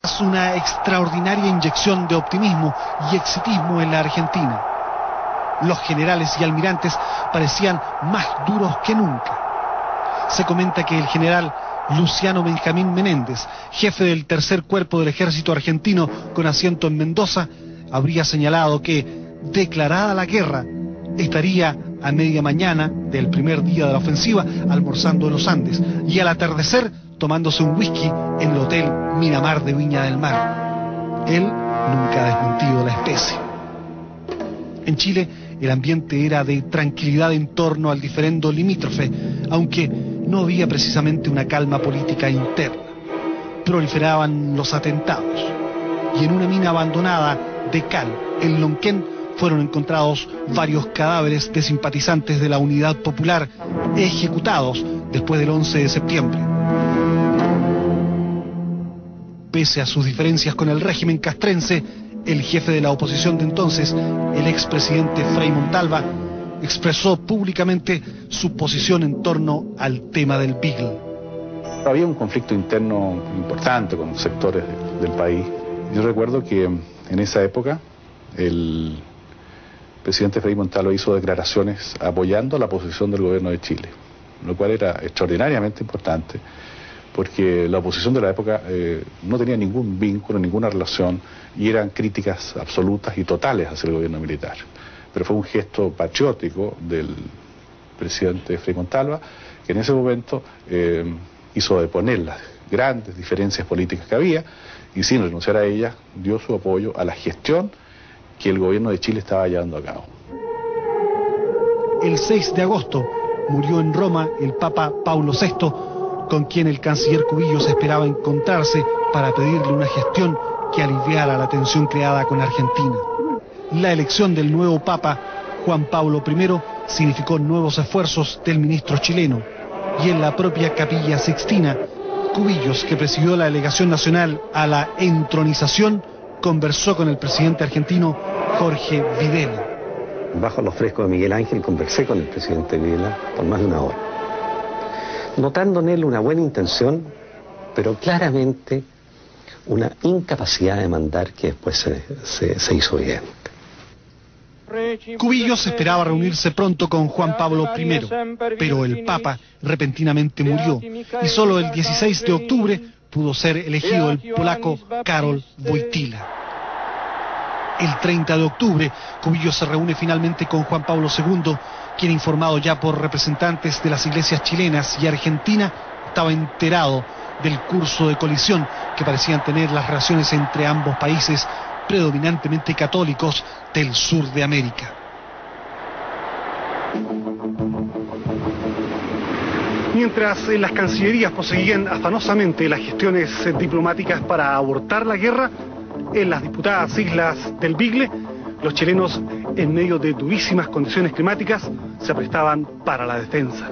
Es una extraordinaria inyección de optimismo y exitismo en la Argentina. Los generales y almirantes parecían más duros que nunca. Se comenta que el general Luciano Benjamín Menéndez, jefe del tercer cuerpo del ejército argentino con asiento en Mendoza, habría señalado que, declarada la guerra, estaría a media mañana del primer día de la ofensiva almorzando en los Andes y al atardecer tomándose un whisky en el Hotel Miramar de Viña del Mar. Él nunca ha desmentido la especie. En Chile el ambiente era de tranquilidad en torno al diferendo limítrofe, aunque no había precisamente una calma política interna. Proliferaban los atentados y en una mina abandonada de cal, en Lonquén, fueron encontrados varios cadáveres de simpatizantes de la Unidad Popular ejecutados después del 11 de septiembre. Pese a sus diferencias con el régimen castrense, el jefe de la oposición de entonces, el expresidente Frei Montalva, expresó públicamente su posición en torno al tema del Beagle. Había un conflicto interno importante con sectores del país. Yo recuerdo que en esa época el presidente Frei Montalva hizo declaraciones apoyando la posición del gobierno de Chile, lo cual era extraordinariamente importante, porque la oposición de la época no tenía ningún vínculo, ninguna relación, y eran críticas absolutas y totales hacia el gobierno militar. Pero fue un gesto patriótico del presidente Frei Montalva, que en ese momento hizo deponer las grandes diferencias políticas que había, y sin renunciar a ellas, dio su apoyo a la gestión que el gobierno de Chile estaba llevando a cabo. El 6 de agosto murió en Roma el Papa Paulo VI, con quien el canciller Cubillos esperaba encontrarse para pedirle una gestión que aliviara la tensión creada con Argentina. La elección del nuevo Papa, Juan Pablo I, significó nuevos esfuerzos del ministro chileno, y en la propia Capilla Sixtina, Cubillos, que presidió la delegación nacional a la entronización, conversó con el presidente argentino Jorge Videla. Bajo los frescos de Miguel Ángel conversé con el presidente Videla por más de una hora, notando en él una buena intención, pero claramente una incapacidad de mandar que después se hizo evidente. Cubillos esperaba reunirse pronto con Juan Pablo I, pero el Papa repentinamente murió y solo el 16 de octubre pudo ser elegido el polaco Karol Wojtyła. El 30 de octubre, Cubillos se reúne finalmente con Juan Pablo II, quien, informado ya por representantes de las iglesias chilenas y Argentina, estaba enterado del curso de colisión que parecían tener las relaciones entre ambos países predominantemente católicos del sur de América. Mientras en las cancillerías proseguían afanosamente las gestiones diplomáticas para abortar la guerra, en las disputadas islas del Beagle, los chilenos, en medio de durísimas condiciones climáticas, se prestaban para la defensa.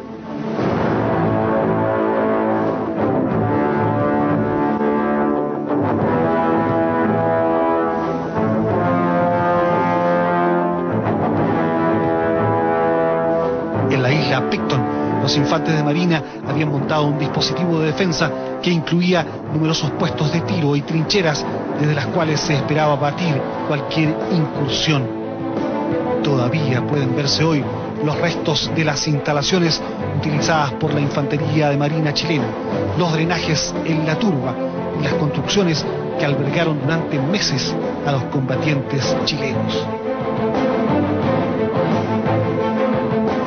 En la isla Picton, los infantes de marina habían montado un dispositivo de defensa que incluía numerosos puestos de tiro y trincheras desde las cuales se esperaba batir cualquier incursión. Todavía pueden verse hoy los restos de las instalaciones utilizadas por la infantería de marina chilena, los drenajes en la turba y las construcciones que albergaron durante meses a los combatientes chilenos.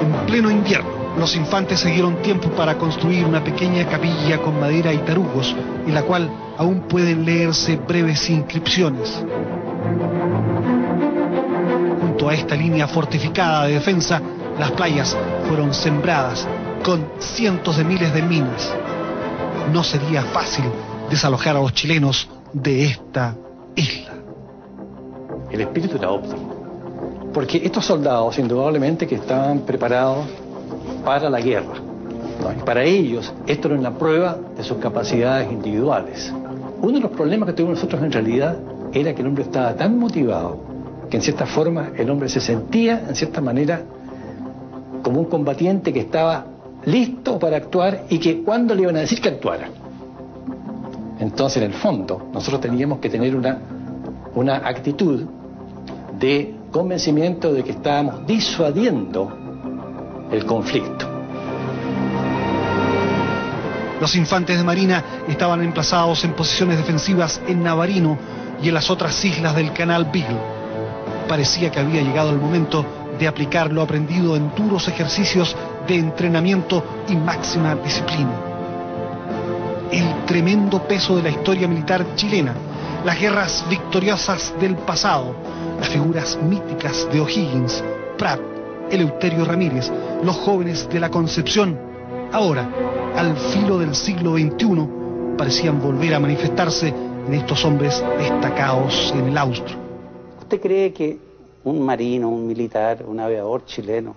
En pleno invierno, los infantes se dieron tiempo para construir una pequeña capilla con madera y tarugos, en la cual aún pueden leerse breves inscripciones. Junto a esta línea fortificada de defensa, las playas fueron sembradas con cientos de miles de minas. No sería fácil desalojar a los chilenos de esta isla. El espíritu era óptimo, porque estos soldados indudablemente que estaban preparados para la guerra, ¿no? Y para ellos esto era una prueba de sus capacidades individuales. Uno de los problemas que tuvimos nosotros en realidad era que el hombre estaba tan motivado que en cierta forma el hombre se sentía en cierta manera como un combatiente que estaba listo para actuar y que cuando le iban a decir que actuara. Entonces, en el fondo, nosotros teníamos que tener una actitud de convencimiento de que estábamos disuadiendo el conflicto. Los infantes de marina estaban emplazados en posiciones defensivas en Navarino y en las otras islas del Canal Beagle. Parecía que había llegado el momento de aplicar lo aprendido en duros ejercicios de entrenamiento y máxima disciplina. El tremendo peso de la historia militar chilena, las guerras victoriosas del pasado, las figuras míticas de O'Higgins, Prat, Eleuterio Ramírez, los jóvenes de la Concepción, ahora, al filo del siglo XXI, parecían volver a manifestarse en estos hombres destacados en el austro. ¿Usted cree que un marino, un militar, un aviador chileno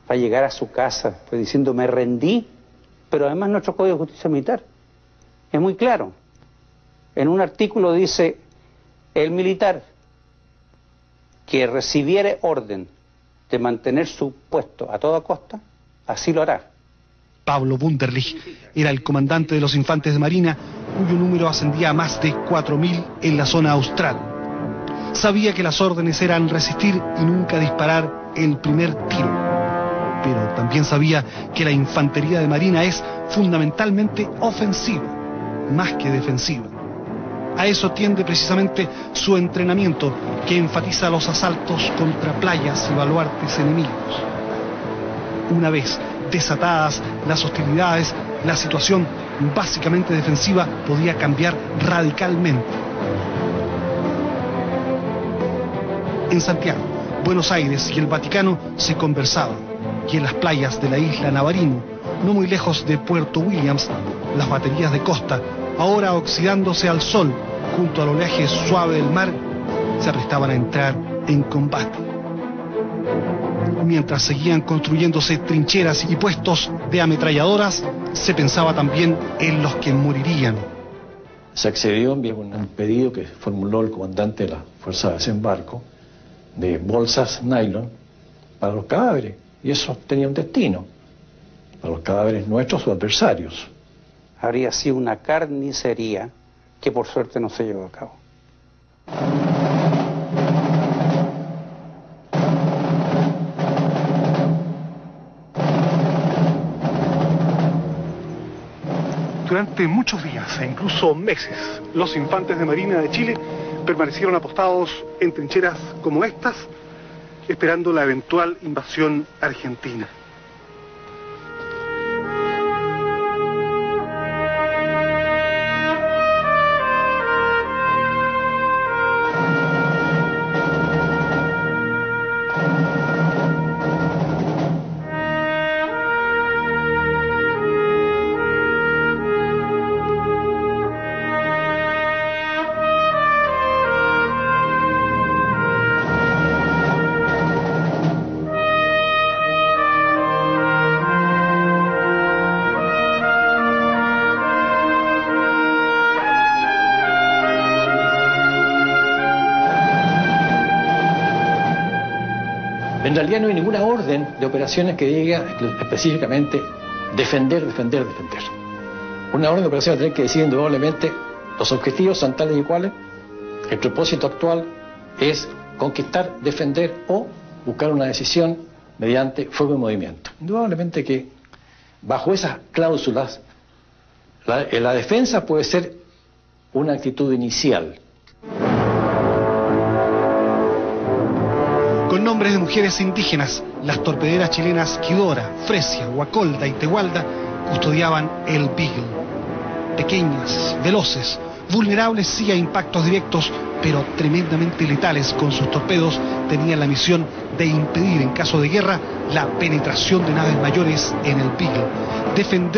va a llegar a su casa pues diciendo me rendí? Pero además nuestro Código de Justicia Militar es muy claro. En un artículo dice, el militar que recibiere orden de mantener su puesto a toda costa, así lo hará. Pablo Wunderlich era el comandante de los infantes de marina, cuyo número ascendía a más de 4.000 en la zona austral. Sabía que las órdenes eran resistir y nunca disparar el primer tiro. Pero también sabía que la infantería de marina es fundamentalmente ofensiva, más que defensiva. A eso tiende precisamente su entrenamiento, que enfatiza los asaltos contra playas y baluartes enemigos. Una vez desatadas las hostilidades, la situación básicamente defensiva podía cambiar radicalmente. En Santiago, Buenos Aires y el Vaticano se conversaban, y en las playas de la isla Navarino, no muy lejos de Puerto Williams, las baterías de costa, ahora oxidándose al sol junto al oleaje suave del mar, se aprestaban a entrar en combate. Mientras seguían construyéndose trincheras y puestos de ametralladoras, se pensaba también en los que morirían. Se accedió a un pedido que formuló el comandante de la Fuerza de Desembarco de bolsas nylon para los cadáveres, y eso tenía un destino, para los cadáveres nuestros o adversarios. Habría sido una carnicería que por suerte no se llevó a cabo. Durante muchos días e incluso meses, los infantes de Marina de Chile permanecieron apostados en trincheras como estas, esperando la eventual invasión argentina. En realidad no hay ninguna orden de operaciones que diga específicamente defender. Una orden de operaciones tiene que decir indudablemente los objetivos son tales y cuales. El propósito actual es conquistar, defender o buscar una decisión mediante fuego y movimiento. Indudablemente que bajo esas cláusulas la defensa puede ser una actitud inicial. Con nombres de mujeres indígenas, las torpederas chilenas Quidora, Fresia, Guacolda y Tehualda custodiaban el Beagle. Pequeñas, veloces, vulnerables sí a impactos directos, pero tremendamente letales con sus torpedos, tenían la misión de impedir en caso de guerra la penetración de naves mayores en el Beagle, defender